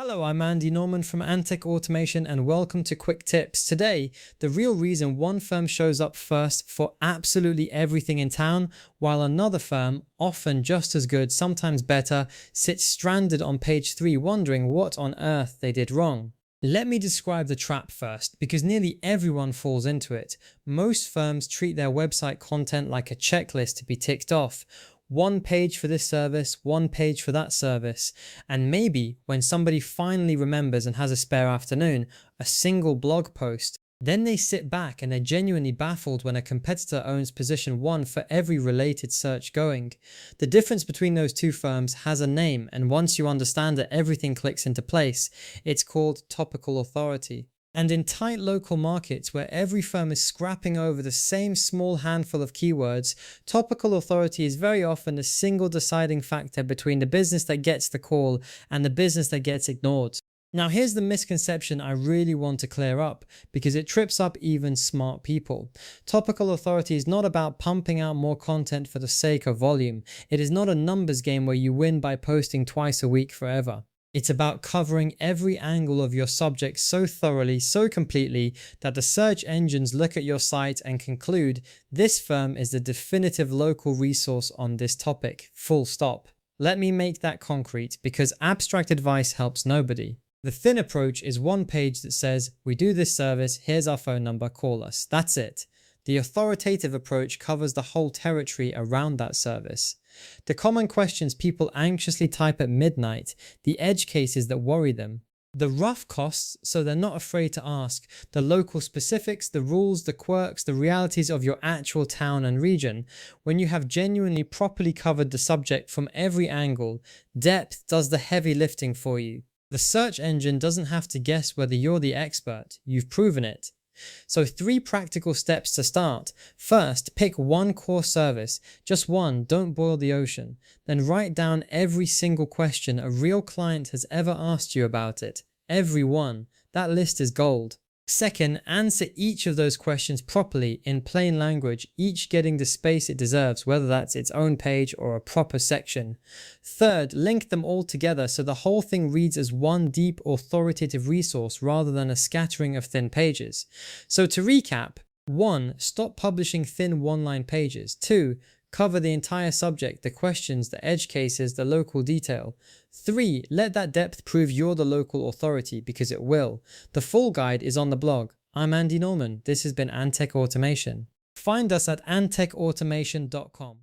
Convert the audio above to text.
Hello, I'm Andy Norman from Antek Automation and welcome to Quick Tips. Today, the real reason one firm shows up first for absolutely everything in town, while another firm, often just as good, sometimes better, sits stranded on page 3 wondering what on earth they did wrong. Let me describe the trap first, because nearly everyone falls into it. Most firms treat their website content like a checklist to be ticked off. One page for this service, one page for that service, and maybe when somebody finally remembers and has a spare afternoon, a single blog post. Then they sit back and they're genuinely baffled when a competitor owns position 1 for every related search going. The difference between those two firms has a name, and once you understand it, everything clicks into place. It's called topical authority. And in tight local markets where every firm is scrapping over the same small handful of keywords, topical authority is very often the single deciding factor between the business that gets the call and the business that gets ignored. Now here's the misconception I really want to clear up, because it trips up even smart people. Topical authority is not about pumping out more content for the sake of volume. It is not a numbers game where you win by posting twice a week forever. It's about covering every angle of your subject so thoroughly, so completely, that the search engines look at your site and conclude this firm is the definitive local resource on this topic, full stop. Let me make that concrete, because abstract advice helps nobody. The thin approach is one page that says, we do this service, here's our phone number, call us. That's it. The authoritative approach covers the whole territory around that service. The common questions people anxiously type at midnight, the edge cases that worry them, the rough costs so they're not afraid to ask, the local specifics, the rules, the quirks, the realities of your actual town and region. When you have genuinely properly covered the subject from every angle, depth does the heavy lifting for you. The search engine doesn't have to guess whether you're the expert, you've proven it. So 3 practical steps to start. First, pick one core service, just one, don't boil the ocean. Then write down every single question a real client has ever asked you about it. Every one. That list is gold. Second, answer each of those questions properly in plain language, each getting the space it deserves, whether that's its own page or a proper section. Third, link them all together so the whole thing reads as one deep authoritative resource rather than a scattering of thin pages. So to recap, 1. Stop publishing thin one-line pages. 2. Cover the entire subject, the questions, the edge cases, the local detail. 3. Let that depth prove you're the local authority, because it will. The full guide is on the blog. I'm Andy Norman. This has been Antek Automation. Find us at antekautomation.com.